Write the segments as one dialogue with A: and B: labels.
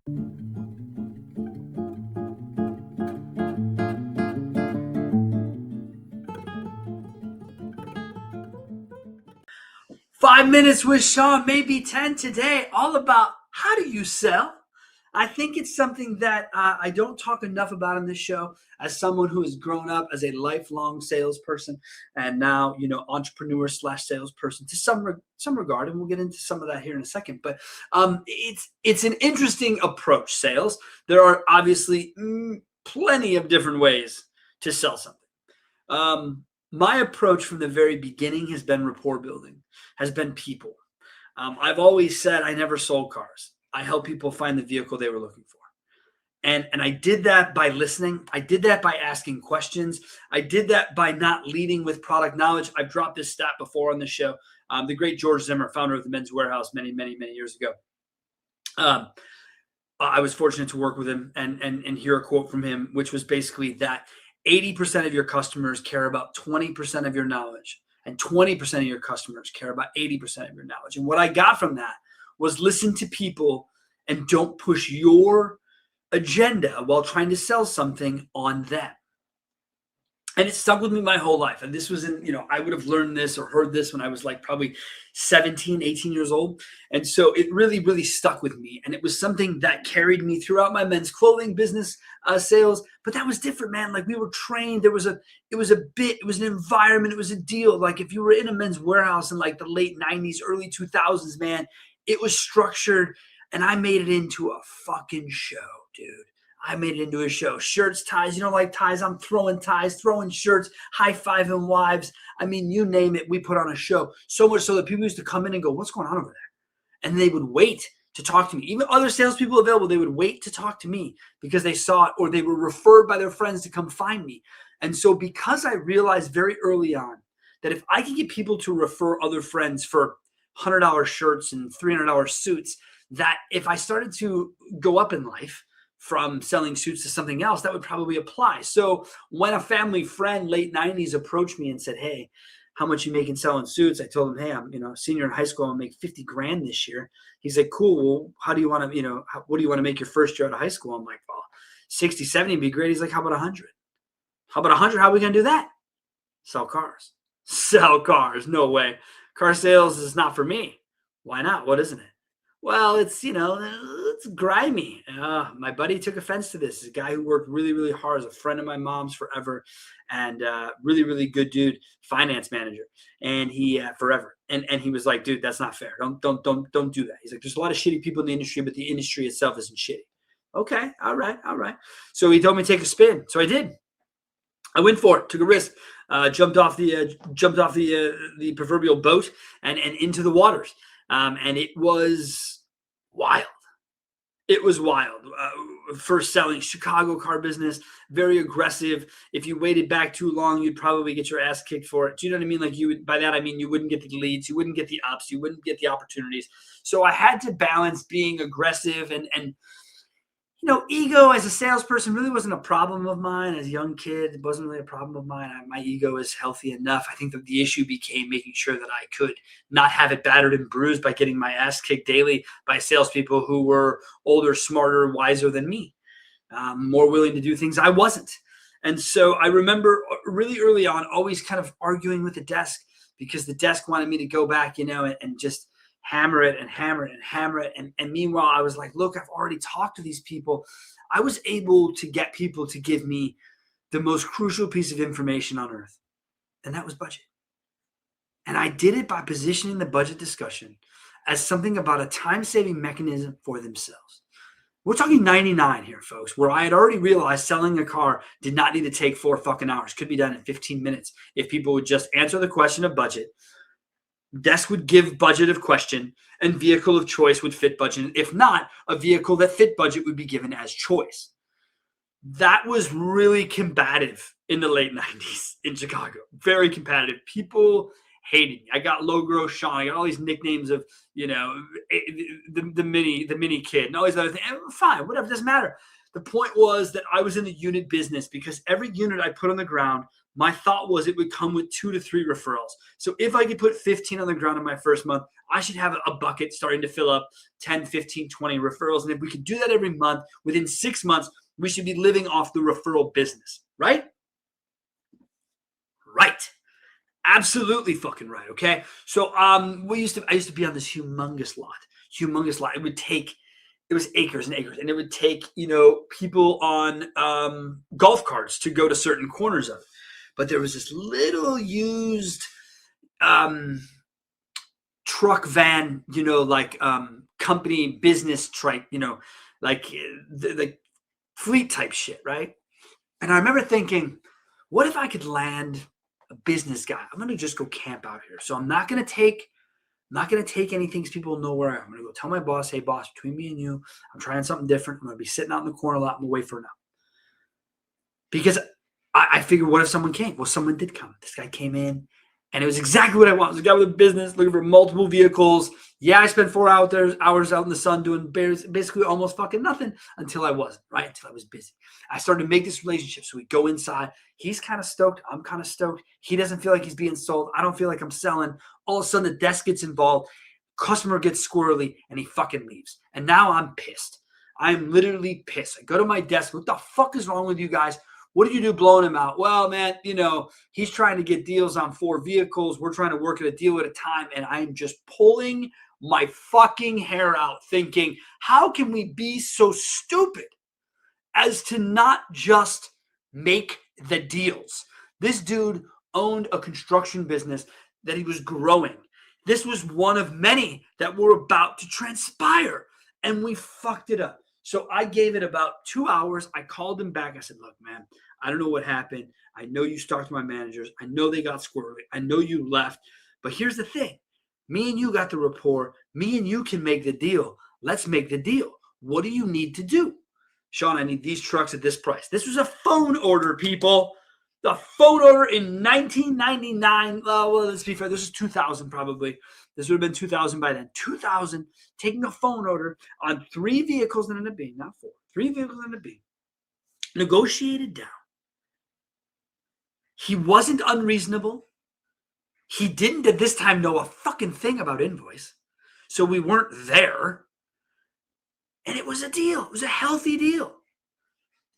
A: 5 minutes with Sean, maybe 10 today, all about how do you sell? I think it's something that I don't talk enough about on this show as someone who has grown up as a lifelong salesperson and now, entrepreneur slash salesperson to some regard. And we'll get into some of that here in a second. But it's an interesting approach, sales. There are obviously plenty of different ways to sell something. My approach from the very beginning has been rapport building, has been people. I've always said I never sold cars. I help people find the vehicle they were looking for. And I did that by listening. I did that by asking questions. I did that by not leading with product knowledge. I've dropped this stat before on the show. The great George Zimmer, founder of the Men's Wearhouse many, many, many years ago. I was fortunate to work with him and hear a quote from him, which was basically that 80% of your customers care about 20% of your knowledge, and 20% of your customers care about 80% of your knowledge. And what I got from that was listen to people and don't push your agenda while trying to sell something on them. And it stuck with me my whole life. And this was I would have learned this or heard this when I was like probably 17, 18 years old. And so it really, really stuck with me. And it was something that carried me throughout my men's clothing business sales. But that was different, man. Like we were trained. It was an environment. It was a deal. Like if you were in a Men's Wearhouse in like the late 90s, early 2000s, man, it was structured. And I made it into a fucking show, dude. I made it into a show. Shirts, ties. You don't like ties? I'm throwing ties, throwing shirts, high-fiving wives. I mean, you name it, we put on a show. So much so that people used to come in and go, what's going on over there? And they would wait to talk to me. Even other salespeople available, they would wait to talk to me because they saw it or they were referred by their friends to come find me. And so because I realized very early on that if I could get people to refer other friends for $100 shirts and $300 suits, that if I started to go up in life, from selling suits to something else, that would probably apply. So when a family friend, late 90s, approached me and said, hey, how much you making selling suits? I told him, hey, I'm a senior in high school. I'll make 50 grand this year. He's like, cool. Well, how do you want to, what do you want to make your first year out of high school? I'm like, well, 60, 70 would be great. He's like, how about 100? How about 100? How are we going to do that? Sell cars. Sell cars. No way. Car sales is not for me. Why not? What isn't it? Well, it's grimy. My buddy took offense to this. This guy who worked really, really hard, as a friend of my mom's forever, and really, really good dude, finance manager, and he forever. And he was like, dude, that's not fair. Don't do that. He's like, there's a lot of shitty people in the industry, but the industry itself isn't shitty. Okay, all right. So he told me to take a spin. So I did. I went for it. Took a risk. Jumped off the proverbial boat and into the waters. And it was wild. It was wild. First selling Chicago car business, very aggressive. If you waited back too long, you'd probably get your ass kicked for it. Do you know what I mean? Like by that, I mean, you wouldn't get the leads, you wouldn't get the ups, you wouldn't get the opportunities. So I had to balance being aggressive and ego as a salesperson really wasn't a problem of mine. As a young kid, it wasn't really a problem of mine. My ego is healthy enough. I think that the issue became making sure that I could not have it battered and bruised by getting my ass kicked daily by salespeople who were older, smarter, wiser than me, more willing to do things I wasn't. And so I remember really early on always kind of arguing with the desk because the desk wanted me to go back, and just hammer it. And meanwhile, I was like, look, I've already talked to these people. I was able to get people to give me the most crucial piece of information on earth. And that was budget. And I did it by positioning the budget discussion as something about a time-saving mechanism for themselves. We're talking 99 here, folks, where I had already realized selling a car did not need to take 4 fucking hours. Could be done in 15 minutes if people would just answer the question of budget. Desk would give budget of question, and vehicle of choice would fit budget. If not, a vehicle that fit budget would be given as choice. That was really combative in the late 90s in Chicago. Very competitive. People hated me. I got Low Grow Sean. I got all these nicknames of, the mini kid and all these other things. Fine, whatever, doesn't matter. The point was that I was in the unit business because every unit I put on the ground, my thought was it would come with 2 to 3 referrals. So if I could put 15 on the ground in my first month, I should have a bucket starting to fill up 10, 15, 20 referrals. And if we could do that every month, within 6 months, we should be living off the referral business, right? Right. Absolutely fucking right. Okay. So I used to be on this humongous lot. It was acres and acres, and it would take, people on golf carts to go to certain corners of it. But there was this little used truck van, company business trike, like the fleet type shit, right? And I remember thinking, what if I could land a business guy? I'm gonna just go camp out here. So I'm not gonna take anything so people know where I am. I'm gonna go tell my boss, hey boss, between me and you, I'm trying something different. I'm gonna be sitting out in the corner a lot. I'm gonna wait for an hour. Because I figured, what if someone came? Well, someone did come. This guy came in, and it was exactly what I want. It was a guy with a business looking for multiple vehicles. Yeah, I spent 4 hours out in the sun doing basically almost fucking nothing until I wasn't, right? Until I was busy. I started to make this relationship. So we go inside. He's kind of stoked. I'm kind of stoked. He doesn't feel like he's being sold. I don't feel like I'm selling. All of a sudden, the desk gets involved. Customer gets squirrely, and he fucking leaves. And now I'm pissed. I'm literally pissed. I go to my desk. What the fuck is wrong with you guys? What did you do blowing him out? Well, man, he's trying to get deals on 4 vehicles. We're trying to work at a deal at a time. And I'm just pulling my fucking hair out thinking, how can we be so stupid as to not just make the deals? This dude owned a construction business that he was growing. This was one of many that were about to transpire, and we fucked it up. So I gave it about 2 hours. I called him back. I said, look, man, I don't know what happened. I know you talked to my managers. I know they got squirrely. I know you left. But here's the thing. Me and you got the rapport. Me and you can make the deal. Let's make the deal. What do you need to do? Sean, I need these trucks at this price. This was a phone order, people. The phone order in 1999. Well, let's be fair. This is 2000 probably. This would have been 2000 by then. 2000, taking a phone order on 3 vehicles that ended up being, not 4. 3 vehicles that ended up being negotiated down. He wasn't unreasonable. He didn't at this time know a fucking thing about invoice. So we weren't there. And it was a deal. It was a healthy deal.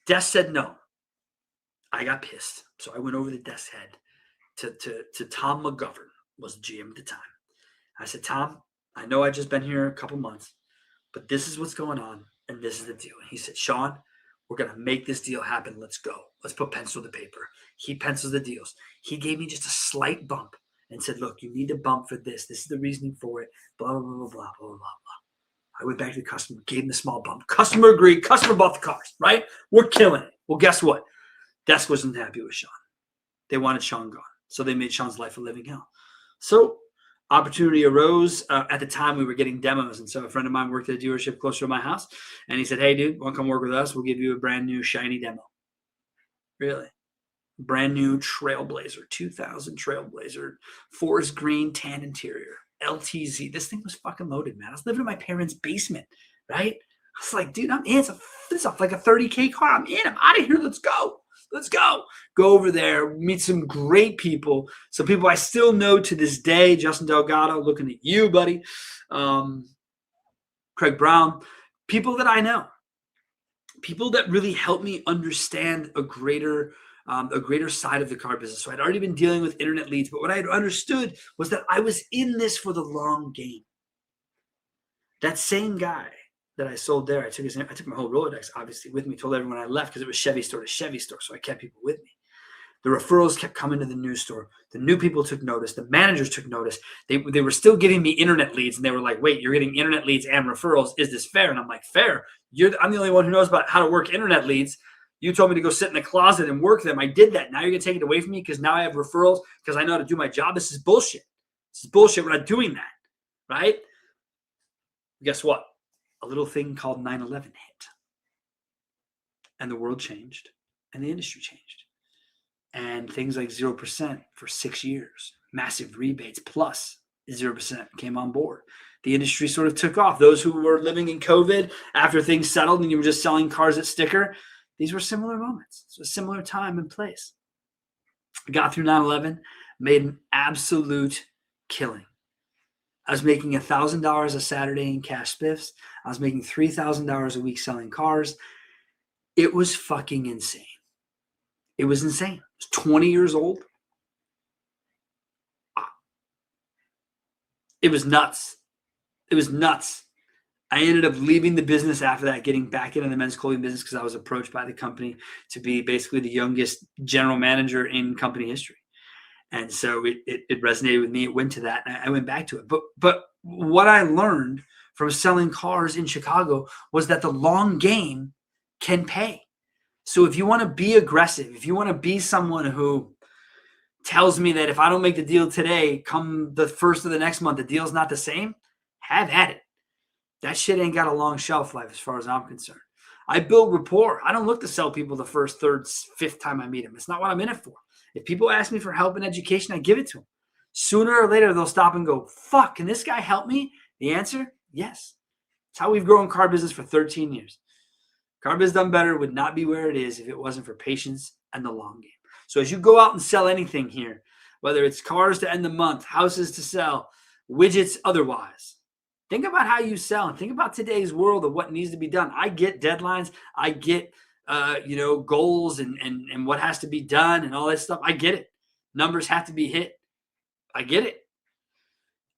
A: Desk said no. I got pissed. So I went over the desk head to Tom McGovern, was the GM at the time. I said, Tom, I know I've just been here a couple months, but this is what's going on, and this is the deal. And he said, Sean, we're going to make this deal happen. Let's go. Let's put pencil to paper. He pencils the deals. He gave me just a slight bump and said, look, you need to bump for this. This is the reasoning for it. Blah, blah, blah, blah, blah, blah, blah, blah. I went back to the customer, gave him the small bump. Customer agreed. Customer bought the cars, right? We're killing it. Well, guess what? Desk wasn't happy with Sean. They wanted Sean gone. So they made Sean's life a living hell. So opportunity arose. At the time, we were getting demos. And so a friend of mine worked at a dealership closer to my house. And he said, hey, dude, want to come work with us? We'll give you a brand new shiny demo. Really? Brand new Trailblazer, 2000 Trailblazer, forest green tan interior, LTZ. This thing was fucking loaded, man. I was living in my parents' basement, right? I was like, dude, I'm in. It's like a 30K car. I'm in. I'm out of here. Let's go. Let's go. Go over there, meet some great people. Some people I still know to this day. Justin Delgado, looking at you, buddy. Craig Brown. People that I know. People that really helped me understand a greater side of the car business. So I'd already been dealing with internet leads, but what I had understood was that I was in this for the long game. That same guy that I sold there, I took my whole Rolodex obviously with me, told everyone I left because it was Chevy store to Chevy store. So I kept people with me. The referrals kept coming to the new store. The new people took notice. The managers took notice. They were still giving me internet leads, and they were like, wait, you're getting internet leads and referrals. Is this fair? And I'm like, fair. I'm the only one who knows about how to work internet leads. You told me to go sit in the closet and work them. I did that. Now you're going to take it away from me because now I have referrals because I know how to do my job. This is bullshit. This is bullshit. We're not doing that, right? Guess what? A little thing called 9/11 hit. And the world changed and the industry changed. And things like 0% for 6 years, massive rebates plus 0% came on board. The industry sort of took off. Those who were living in COVID, after things settled and you were just selling cars at sticker, these were similar moments. It's a similar time and place. Got through 9/11, made an absolute killing. I was making $1,000 a Saturday in cash spiffs. I was making $3,000 a week selling cars. It was fucking insane. It was insane. I was 20 years old. It was nuts. It was nuts. I ended up leaving the business after that, getting back into the men's clothing business because I was approached by the company to be basically the youngest general manager in company history. And so it resonated with me. It went to that, and I went back to it. But what I learned from selling cars in Chicago was that the long game can pay. So if you want to be aggressive, if you want to be someone who tells me that if I don't make the deal today, come the first of the next month, the deal's not the same, have at it. That shit ain't got a long shelf life as far as I'm concerned. I build rapport. I don't look to sell people the first, third, fifth time I meet them. It's not what I'm in it for. If people ask me for help and education, I give it to them. Sooner or later, they'll stop and go, fuck, can this guy help me? The answer, yes. It's how we've grown car business for 13 years. Car Biz Done Better would not be where it is if it wasn't for patience and the long game. So as you go out and sell anything here, whether it's cars to end the month, houses to sell, widgets otherwise, think about how you sell and think about today's world of what needs to be done. I get deadlines. I get, goals and what has to be done and all that stuff. I get it. Numbers have to be hit. I get it.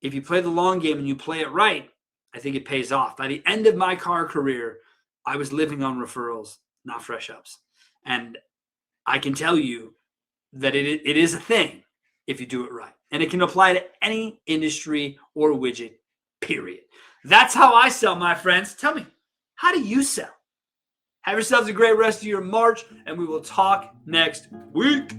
A: If you play the long game and you play it right, I think it pays off. By the end of my car career, I was living on referrals, not fresh ups. And I can tell you that it is a thing if you do it right. And it can apply to any industry or widget, period. That's how I sell, my friends. Tell me, how do you sell? Have yourselves a great rest of your March, and we will talk next week.